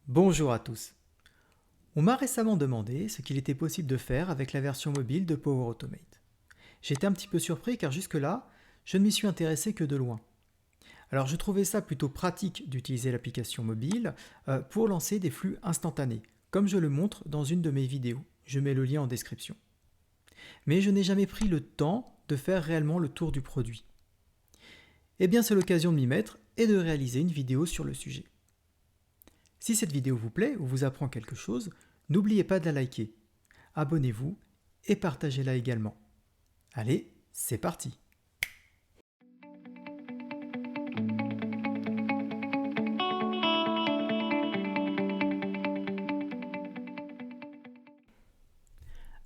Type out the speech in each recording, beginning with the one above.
Bonjour à tous. On m'a récemment demandé ce qu'il était possible de faire avec la version mobile de Power Automate. J'étais un petit peu surpris car jusque-là, je ne m'y suis intéressé que de loin. Alors je trouvais ça plutôt pratique d'utiliser l'application mobile pour lancer des flux instantanés, comme je le montre dans une de mes vidéos. Je mets le lien en description. Mais je n'ai jamais pris le temps de faire réellement le tour du produit. Eh bien c'est l'occasion de m'y mettre et de réaliser une vidéo sur le sujet. Si cette vidéo vous plaît ou vous apprend quelque chose, n'oubliez pas de la liker. Abonnez-vous et partagez-la également. Allez, c'est parti!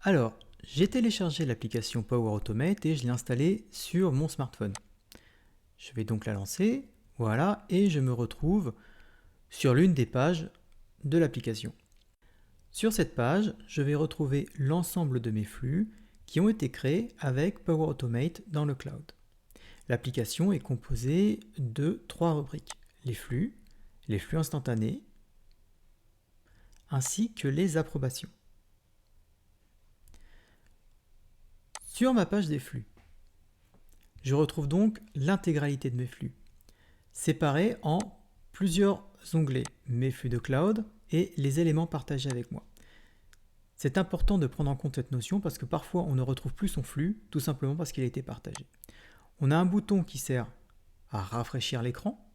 Alors, j'ai téléchargé l'application Power Automate et je l'ai installée sur mon smartphone. Je vais donc la lancer, voilà, et je me retrouve sur l'une des pages de l'application. Sur cette page, je vais retrouver l'ensemble de mes flux qui ont été créés avec Power Automate dans le cloud. L'application est composée de 3 rubriques, les flux instantanés, ainsi que les approbations. Sur ma page des flux, je retrouve donc l'intégralité de mes flux, séparés en plusieurs onglets, mes flux de cloud et les éléments partagés avec moi. C'est important de prendre en compte cette notion parce que parfois on ne retrouve plus son flux, tout simplement parce qu'il a été partagé. On a un bouton qui sert à rafraîchir l'écran.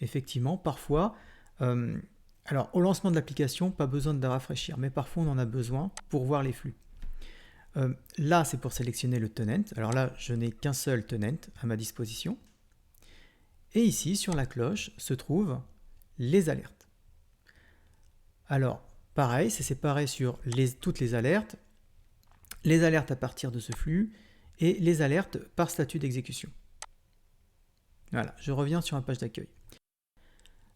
Effectivement, parfois, alors au lancement de l'application, pas besoin de la rafraîchir, mais parfois on en a besoin pour voir les flux. Là, c'est pour sélectionner le tenant. Alors là, je n'ai qu'un seul tenant à ma disposition. Et ici, sur la cloche, se trouvent les alertes. Alors, pareil, c'est séparé sur toutes les alertes à partir de ce flux et les alertes par statut d'exécution. Voilà, je reviens sur ma page d'accueil.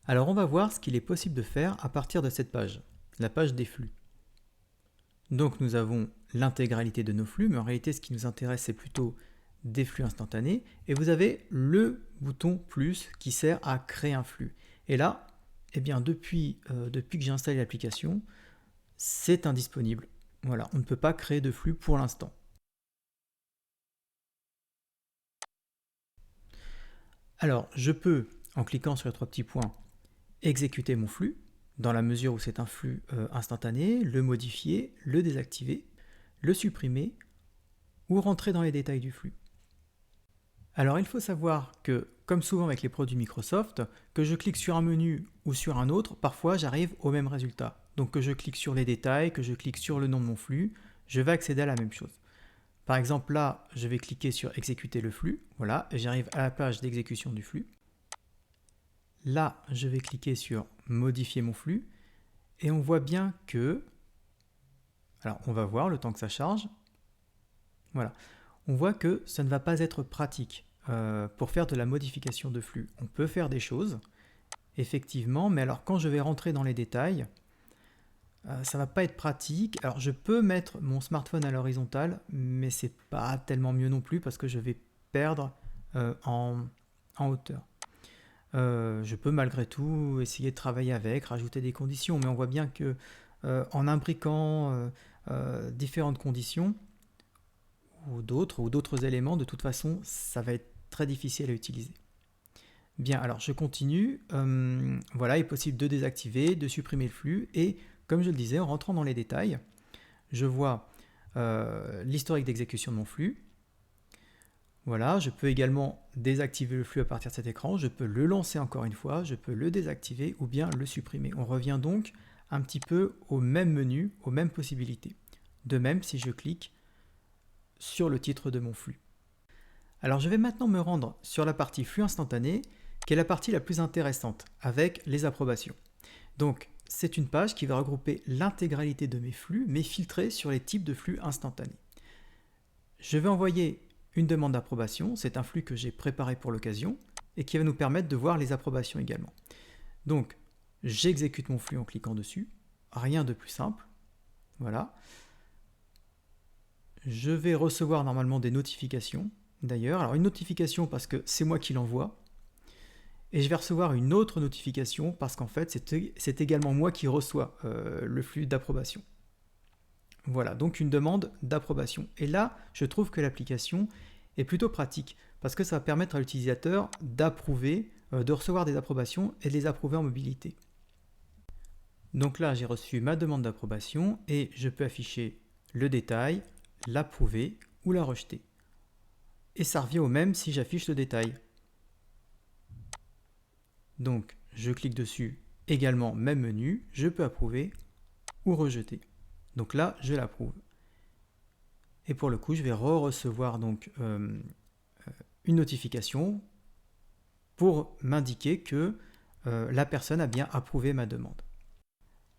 Alors on va voir ce qu'il est possible de faire à partir de cette page, la page des flux. Donc nous avons l'intégralité de nos flux, mais en réalité ce qui nous intéresse c'est plutôt des flux instantanés, et vous avez le bouton plus qui sert à créer un flux. Et là, eh bien depuis que j'ai installé l'application, c'est indisponible. Voilà, on ne peut pas créer de flux pour l'instant. Alors je peux, en cliquant sur les 3 petits points, exécuter mon flux, dans la mesure où c'est un flux instantané, le modifier, le désactiver, le supprimer ou rentrer dans les détails du flux. Alors il faut savoir que, comme souvent avec les produits Microsoft, que je clique sur un menu ou sur un autre, parfois j'arrive au même résultat. Donc que je clique sur les détails, que je clique sur le nom de mon flux, je vais accéder à la même chose. Par exemple là, je vais cliquer sur exécuter le flux, voilà, et j'arrive à la page d'exécution du flux. Là, je vais cliquer sur modifier mon flux et on voit bien que, alors on va voir le temps que ça charge, voilà, on voit que ça ne va pas être pratique pour faire de la modification de flux. On peut faire des choses, effectivement, mais alors quand je vais rentrer dans les détails, ça va pas être pratique. Alors je peux mettre mon smartphone à l'horizontale, mais c'est pas tellement mieux non plus parce que je vais perdre en hauteur. Je peux malgré tout essayer de travailler avec, rajouter des conditions, mais on voit bien que en imbriquant différentes conditions ou d'autres éléments, de toute façon, ça va être très difficile à utiliser. Bien, alors je continue. Voilà, il est possible de désactiver, de supprimer le flux, et comme je le disais, en rentrant dans les détails, je vois l'historique d'exécution de mon flux. Voilà, je peux également désactiver le flux à partir de cet écran, je peux le lancer encore une fois, je peux le désactiver ou bien le supprimer. On revient donc un petit peu au même menu, aux mêmes possibilités. De même si je clique sur le titre de mon flux. Alors je vais maintenant me rendre sur la partie flux instantané, qui est la partie la plus intéressante, avec les approbations. Donc c'est une page qui va regrouper l'intégralité de mes flux, mais filtrée sur les types de flux instantanés. Je vais envoyer une demande d'approbation, c'est un flux que j'ai préparé pour l'occasion et qui va nous permettre de voir les approbations également. Donc, j'exécute mon flux en cliquant dessus, rien de plus simple, voilà. Je vais recevoir normalement des notifications, d'ailleurs. Alors une notification parce que c'est moi qui l'envoie, Et je vais recevoir une autre notification parce qu'en fait, c'est également moi qui reçois le flux d'approbation. Voilà, donc une demande d'approbation. Et là, je trouve que l'application est plutôt pratique parce que ça va permettre à l'utilisateur d'approuver, de recevoir des approbations et de les approuver en mobilité. Donc là, j'ai reçu ma demande d'approbation et je peux afficher le détail, l'approuver ou la rejeter. Et ça revient au même si j'affiche le détail. Donc, je clique dessus, également même menu, je peux approuver ou rejeter. Donc là, je l'approuve. Et pour le coup, je vais recevoir donc une notification pour m'indiquer que la personne a bien approuvé ma demande.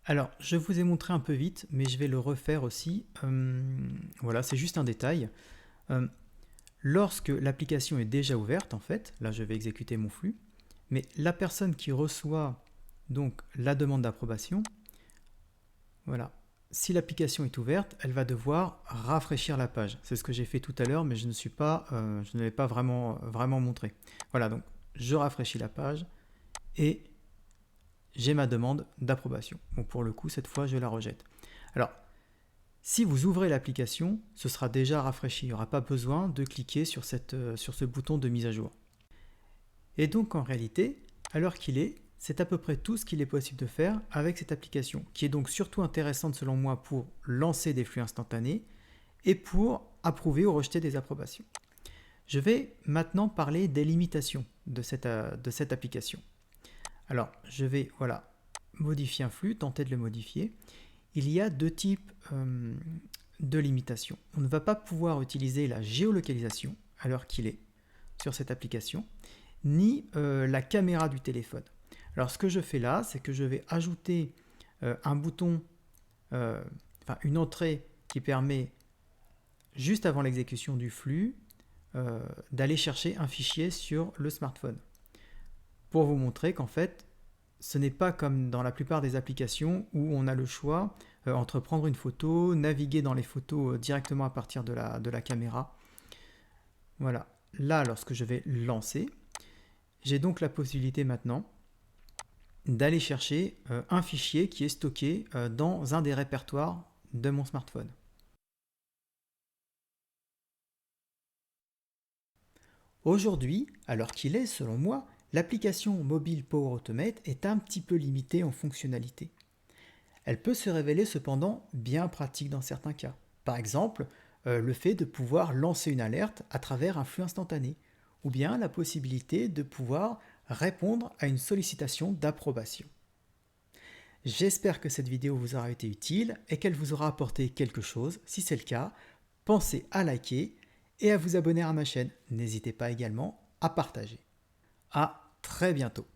Alors, je vous ai montré un peu vite, mais je vais le refaire aussi. Voilà, c'est juste un détail. Lorsque l'application est déjà ouverte, en fait, là je vais exécuter mon flux, mais la personne qui reçoit donc la demande d'approbation, voilà, si l'application est ouverte, elle va devoir rafraîchir la page. C'est ce que j'ai fait tout à l'heure, mais je ne l'ai pas vraiment montré. Voilà, donc je rafraîchis la page et j'ai ma demande d'approbation. Bon, pour le coup, cette fois, je la rejette. Alors, si vous ouvrez l'application, ce sera déjà rafraîchi. Il n'y aura pas besoin de cliquer sur ce bouton de mise à jour. Et donc, en réalité, à l'heure qu'il est, c'est à peu près tout ce qu'il est possible de faire avec cette application, qui est donc surtout intéressante selon moi pour lancer des flux instantanés et pour approuver ou rejeter des approbations. Je vais maintenant parler des limitations de cette application. Alors, je vais modifier un flux, tenter de le modifier. Il y a deux types de limitations. On ne va pas pouvoir utiliser la géolocalisation à l'heure qu'il est sur cette application, ni la caméra du téléphone. Alors ce que je fais là, c'est que je vais ajouter un bouton, une entrée qui permet, juste avant l'exécution du flux, d'aller chercher un fichier sur le smartphone. Pour vous montrer qu'en fait, ce n'est pas comme dans la plupart des applications où on a le choix entre prendre une photo, naviguer dans les photos directement à partir de la caméra. Voilà, là lorsque je vais lancer, j'ai donc la possibilité maintenant d'aller chercher un fichier qui est stocké dans un des répertoires de mon smartphone. Aujourd'hui, à l'heure qu'il est, selon moi, l'application mobile Power Automate est un petit peu limitée en fonctionnalité. Elle peut se révéler cependant bien pratique dans certains cas. Par exemple, le fait de pouvoir lancer une alerte à travers un flux instantané, ou bien la possibilité de pouvoir répondre à une sollicitation d'approbation. J'espère que cette vidéo vous aura été utile et qu'elle vous aura apporté quelque chose. Si c'est le cas, pensez à liker et à vous abonner à ma chaîne. N'hésitez pas également à partager. À très bientôt.